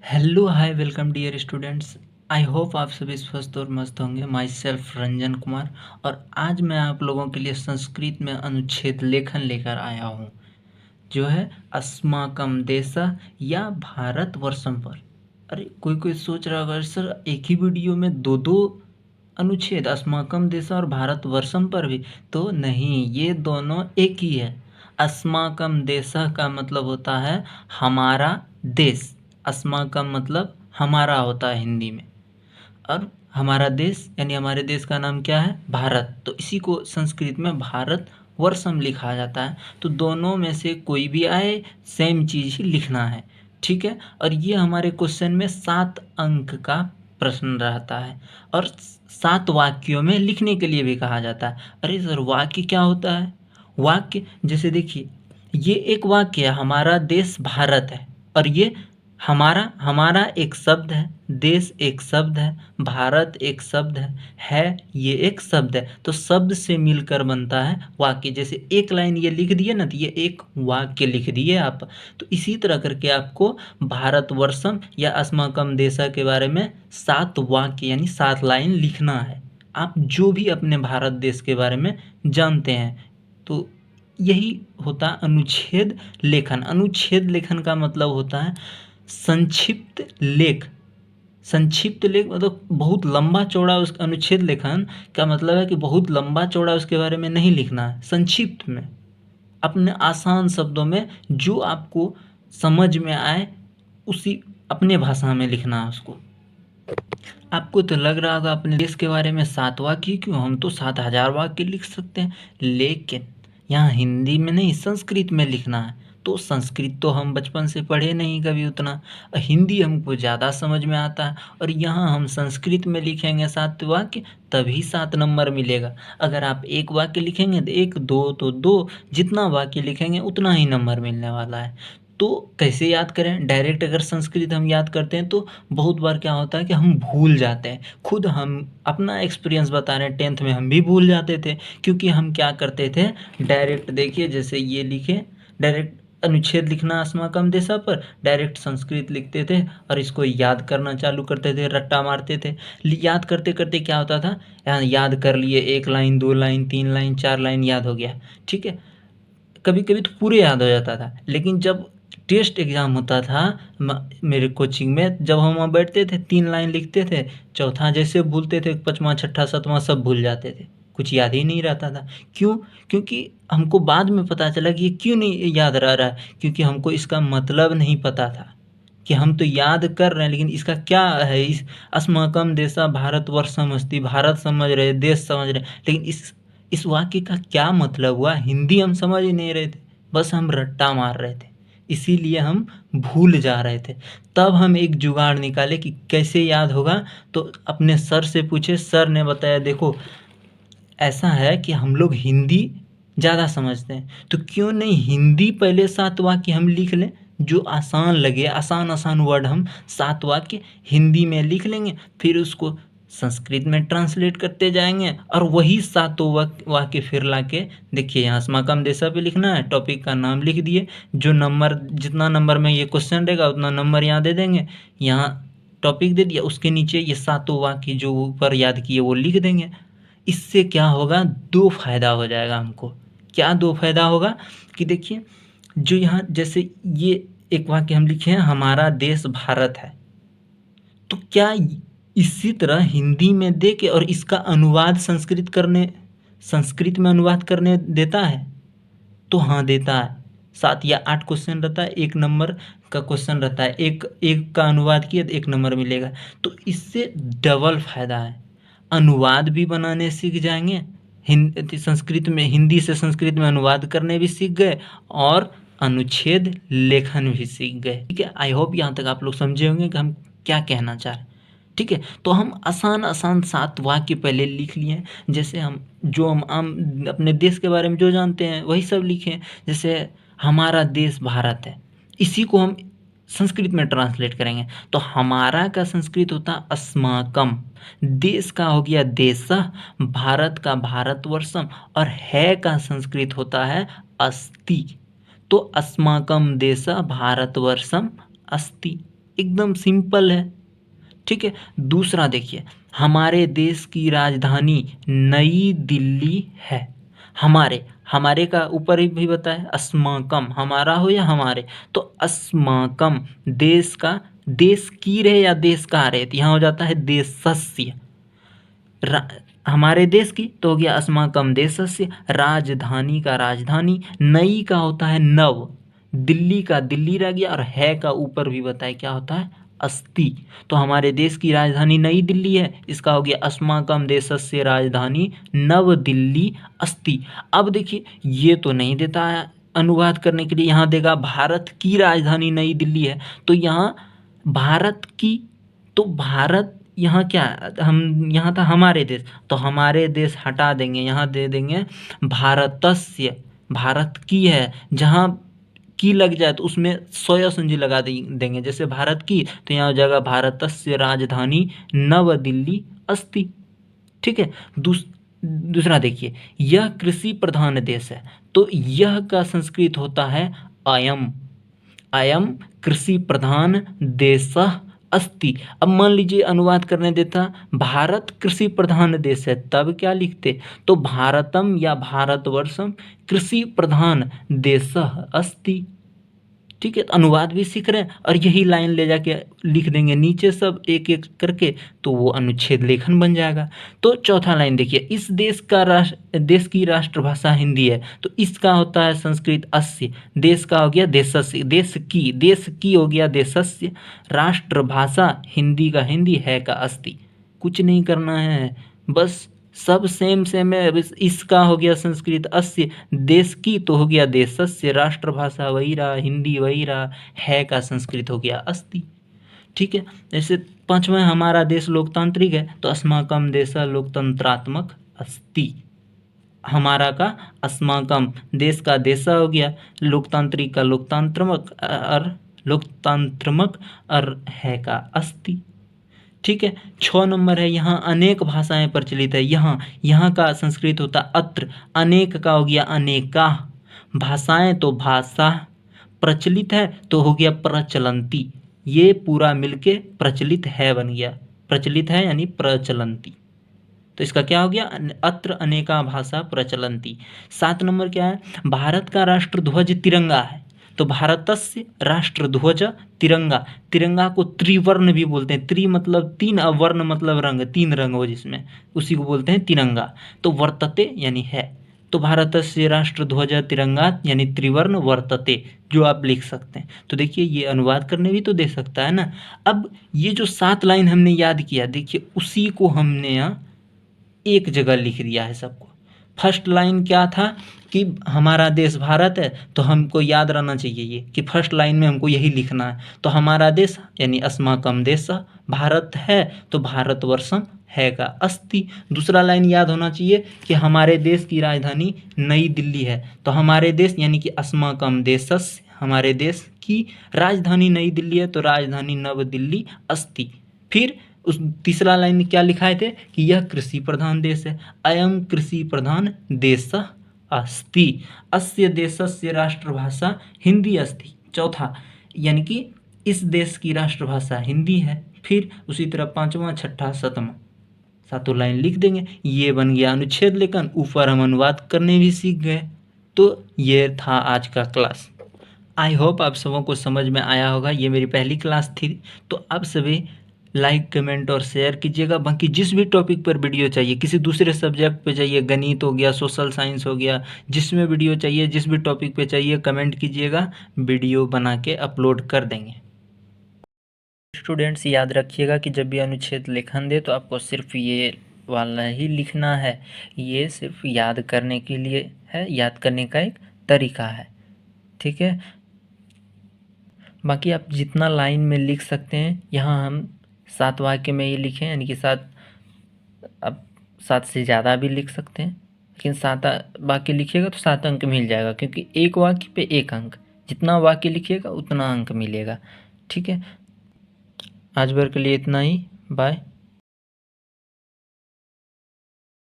Hello hi welcome dear students. I hope आप सभी स्वस्थ और मस्त होंगे। माई सेल्फ रंजन कुमार और आज मैं आप लोगों के लिए संस्कृत में अनुच्छेद लेखन लेकर आया हूँ जो है अस्माकं देशः या भारतवर्षं पर। अरे कोई कोई सोच रहा होगा सर एक ही वीडियो में दो दो अनुच्छेद अस्माकं देशः और भारतवर्षं पर भी, तो नहीं, ये दोनों एक ही है। अस्माकं देशः का मतलब होता है हमारा देश। अस्माकं मतलब हमारा होता है हिंदी में, और हमारा देश यानी हमारे देश का नाम क्या है? भारत। तो इसी को संस्कृत में भारत वर्षम लिखा जाता है। तो दोनों में से कोई भी आए, सेम चीज़ ही लिखना है, ठीक है। और ये हमारे क्वेश्चन में 7 अंक का प्रश्न रहता है और 7 वाक्यों में लिखने के लिए भी कहा जाता है। अरे सर वाक्य क्या होता है? वाक्य जैसे देखिए, ये एक वाक्य है, हमारा देश भारत है, और ये हमारा हमारा एक शब्द है, देश एक शब्द है, भारत एक शब्द है ये एक शब्द है। तो शब्द से मिलकर बनता है वाक्य। जैसे एक लाइन ये लिख दिए ना, तो ये एक वाक्य लिख दिए आप। तो इसी तरह करके आपको भारतवर्षम या अस्माकं देशा के बारे में 7 वाक्य यानी 7 लाइन लिखना है। आप जो भी अपने भारत देश के बारे में जानते हैं, तो यही होता अनुच्छेद लेखन। अनुच्छेद लेखन का मतलब होता है संक्षिप्त लेख। संक्षिप्त लेख मतलब बहुत लंबा चौड़ा। उस अनुच्छेद लेखन का मतलब है कि बहुत लंबा चौड़ा उसके बारे में नहीं लिखना है, संक्षिप्त में अपने आसान शब्दों में जो आपको समझ में आए उसी अपने भाषा में लिखना है उसको। आपको तो लग रहा होगा अपने देश के बारे में 7 वाक्य क्यों, हम तो 7,000 वाक्य लिख सकते हैं। लेकिन यहाँ हिंदी में नहीं, संस्कृत में लिखना है। तो संस्कृत तो हम बचपन से पढ़े नहीं कभी उतना, हिंदी हमको ज़्यादा समझ में आता है। और यहाँ हम संस्कृत में लिखेंगे 7 वाक्य, तभी 7 नंबर मिलेगा। अगर आप एक वाक्य लिखेंगे तो 1 2 तो 2, जितना वाक्य लिखेंगे उतना ही नंबर मिलने वाला है। तो कैसे याद करें? डायरेक्ट अगर संस्कृत हम याद करते हैं तो बहुत बार क्या होता है कि हम भूल जाते हैं। खुद हम अपना एक्सपीरियंस बता रहे हैं, 10th में हम भी भूल जाते थे, क्योंकि हम क्या करते थे, डायरेक्ट देखिए जैसे ये लिखे, डायरेक्ट अनुच्छेद लिखना अस्माकं देशा पर, डायरेक्ट संस्कृत लिखते थे और इसको याद करना चालू करते थे, रट्टा मारते थे। याद करते करते क्या होता था, यहाँ याद कर लिए, 1 लाइन 2 लाइन 3 लाइन 4 लाइन याद हो गया, ठीक है। कभी कभी तो पूरे याद हो जाता था। लेकिन जब टेस्ट एग्ज़ाम होता था मेरे कोचिंग में, जब हम वहाँ बैठते थे 3 लाइन लिखते थे, चौथा जैसे भूलते थे, 5वां 6ठा 7वां सब भूल जाते थे, कुछ याद ही नहीं रहता था। क्यों? क्योंकि हमको बाद में पता चला कि ये क्यों नहीं याद रह रहा है, क्योंकि हमको इसका मतलब नहीं पता था। कि हम तो याद कर रहे हैं लेकिन इसका क्या है, इस अस्माकं देशा भारतवर्षम् अस्ति, भारत समझ रहे, देश समझ रहे, लेकिन इस वाक्य का क्या मतलब हुआ, हिंदी हम समझ ही नहीं रहे थे, बस हम रट्टा मार रहे थे, इसीलिए हम भूल जा रहे थे। तब हम एक जुगाड़ निकाले कि कैसे याद होगा। तो अपने सर से पूछे, सर ने बताया देखो ऐसा है कि हम लोग हिंदी ज़्यादा समझते हैं, तो क्यों नहीं हिंदी पहले 7 वाक्य हम लिख लें, जो आसान लगे, आसान आसान वर्ड हम 7 वाक्य हिंदी में लिख लेंगे, फिर उसको संस्कृत में ट्रांसलेट करते जाएंगे और वही 7 वाक्य फिर लाके देखिए, यहाँ अस्माकं देशा पे लिखना है, टॉपिक का नाम लिख दिए, जो नंबर जितना नंबर में ये क्वेश्चन रहेगा उतना नंबर यहाँ दे देंगे, यहाँ टॉपिक दे दिया, उसके नीचे ये 7 वाक्य जो ऊपर याद किए वो लिख देंगे। इससे क्या होगा, 2 फायदा हो जाएगा हमको। क्या 2 फायदा होगा कि देखिए, जो यहाँ जैसे ये एक वाक्य हम लिखे हैं, हमारा देश भारत है, तो क्या इसी तरह हिंदी में दे के और इसका अनुवाद संस्कृत में अनुवाद करने देता है? तो हाँ देता है। 7 या 8 क्वेश्चन रहता है, 1 नंबर का क्वेश्चन रहता है, एक एक का अनुवाद किया तो 1 नंबर मिलेगा। तो इससे डबल फायदा है, अनुवाद भी बनाने सीख जाएंगे, संस्कृत में हिंदी से संस्कृत में अनुवाद करने भी सीख गए और अनुच्छेद लेखन भी सीख गए, ठीक है। आई होप यहाँ तक आप लोग समझे होंगे कि हम क्या कहना चाह रहे हैं, ठीक है। तो हम आसान आसान 7 वाक्य पहले लिख लिए हैं, जैसे हम आम अपने देश के बारे में जो जानते हैं वही सब लिखे। जैसे हमारा देश भारत है, इसी को हम संस्कृत में ट्रांसलेट करेंगे, तो हमारा का संस्कृत होता अस्माकं, देश का हो गया देशः, भारत का भारतवर्षम, और है का संस्कृत होता है अस्ति। तो अस्माकं देशः भारतवर्षम अस्ति। एकदम सिंपल है। ठीक है, दूसरा देखिए, हमारे देश की राजधानी नई दिल्ली है। हमारे हमारे का ऊपर ही भी बताया, अस्माकम, हमारा हो या हमारे, तो अस्माकम देश का, देश की रहे या देश का रहे, तो यहाँ हो जाता है देशस्य। हमारे देश की तो हो गया अस्माकम देशस्य, राजधानी का राजधानी, नई का होता है नव, दिल्ली का दिल्ली रह गया, और है का ऊपर भी बताए क्या होता है, अस्ति। तो हमारे देश की राजधानी नई दिल्ली है, इसका हो गया अस्माकम देशस्य राजधानी नव दिल्ली अस्ति। अब देखिए ये तो नहीं देता है अनुवाद करने के लिए, यहाँ देगा भारत की राजधानी नई दिल्ली है, तो यहाँ भारत की, तो भारत यहाँ क्या, हम यहाँ था हमारे देश, तो हमारे देश हटा देंगे, यहाँ दे देंगे भारतस्य, भारत की है, जहाँ की लग जाए तो उसमें स्वय संजी लगा देंगे, जैसे भारत की, तो यहाँ हो जाएगा भारतस्य राजधानी नव दिल्ली अस्ति। ठीक है, दूसरा देखिए, यह कृषि प्रधान देश है, तो यह का संस्कृत होता है अयम, अयम कृषि प्रधान देशः अस्ति। अब मान लीजिए अनुवाद करने देता भारत कृषि प्रधान देश है, तब क्या लिखते, तो भारतम या भारतवर्षम कृषि प्रधान देशः अस्ति। ठीक है, तो अनुवाद भी सीख रहे हैं और यही लाइन ले जाके लिख देंगे नीचे सब एक एक करके, तो वो अनुच्छेद लेखन बन जाएगा। तो चौथा लाइन देखिए, इस देश की राष्ट्रभाषा हिंदी है, तो इसका होता है संस्कृत अस्य, देश का हो गया देशस्य, देश की हो गया देशस्य, राष्ट्रभाषा हिंदी का हिंदी, है का अस्ति। कुछ नहीं करना है, बस सब सेम सेम है। अब इसका हो गया संस्कृत अस्य, देश की तो हो गया देशस्य, राष्ट्रभाषा वही रहा, हिंदी वही रहा, है का संस्कृत हो गया अस्ति। ठीक है, जैसे पांचवा, हमारा देश लोकतांत्रिक है, तो अस्माकम देश लोकतंत्रात्मक अस्ति। हमारा का अस्माकम, देश का देश हो गया, लोकतांत्रिक का लोकतांत्रमक, और लोकतांत्रमक, और है का अस्ति। ठीक है, 6 नंबर है, यहाँ अनेक भाषाएं प्रचलित है, यहाँ का संस्कृत होता अत्र, अनेक का हो गया अनेका, भाषाएं तो भाषा, प्रचलित है तो हो गया प्रचलंती, ये पूरा मिलके प्रचलित है बन गया, प्रचलित है यानी प्रचलंती, तो इसका क्या हो गया, अत्र अनेका भाषा प्रचलंती। 7 नंबर क्या है, भारत का राष्ट्र ध्वज तिरंगा है, तो भारतस्य राष्ट्र ध्वज तिरंगा, तिरंगा को त्रिवर्ण भी बोलते हैं, त्रि मतलब तीन, अवर्ण मतलब रंग, तीन रंग हो जिसमें, उसी को बोलते हैं तिरंगा। तो वर्तते यानी है, तो भारतस्य राष्ट्र ध्वज तिरंगा यानी त्रिवर्ण वर्तते, जो आप लिख सकते हैं। तो देखिए ये अनुवाद करने भी तो दे सकता है ना। अब ये जो 7 लाइन हमने याद किया, देखिए उसी को हमने यहाँ एक जगह लिख दिया है सबको। फर्स्ट लाइन क्या था कि हमारा देश भारत है, तो हमको याद रहना चाहिए ये कि फर्स्ट लाइन में हमको यही लिखना है, तो हमारा देश यानी अस्माकम देश, भारत है तो भारतवर्षम, है का अस्ति। दूसरा लाइन याद होना चाहिए कि हमारे देश की राजधानी नई दिल्ली है, तो हमारे देश यानी कि अस्माकम देशस्य, हमारे देश की राजधानी नई दिल्ली है, तो राजधानी नव दिल्ली अस्ति। फिर उस तीसरा लाइन में क्या लिखाए थे कि यह कृषि प्रधान देश है, अयम कृषि प्रधान देशः अस्ति, अस्य देशस्य राष्ट्रभाषा हिंदी अस्ति। चौथा यानी कि इस देश की राष्ट्रभाषा हिंदी है। फिर उसी तरह पांचवा, छठा, सातवां, सातों लाइन लिख देंगे, ये बन गया अनुच्छेद लेखन। ऊपर हम अनुवाद करने भी सीख गए। तो ये था आज का क्लास। आई होप आप सबों को समझ में आया होगा। ये मेरी पहली क्लास थी, तो आप सभी लाइक, कमेंट और शेयर कीजिएगा। बाकी जिस भी टॉपिक पर वीडियो चाहिए, किसी दूसरे सब्जेक्ट पे चाहिए, गणित हो गया, सोशल साइंस हो गया, जिसमें वीडियो चाहिए, जिस भी टॉपिक पे चाहिए, कमेंट कीजिएगा, वीडियो बना के अपलोड कर देंगे। स्टूडेंट्स याद रखिएगा कि जब भी अनुच्छेद लेखन दे तो आपको सिर्फ ये वाला ही लिखना है। ये सिर्फ याद करने के लिए है, याद करने का एक तरीका है। ठीक है, बाकी आप जितना लाइन में लिख सकते हैं, यहाँ हम 7 वाक्य में ये लिखें, यानी कि 7, आप 7 से ज़्यादा भी लिख सकते हैं, लेकिन 7 वाक्य लिखिएगा तो 7 अंक मिल जाएगा, क्योंकि एक वाक्य पे 1 अंक, जितना वाक्य लिखिएगा उतना अंक मिलेगा। ठीक है, आज भर के लिए इतना ही, बाय।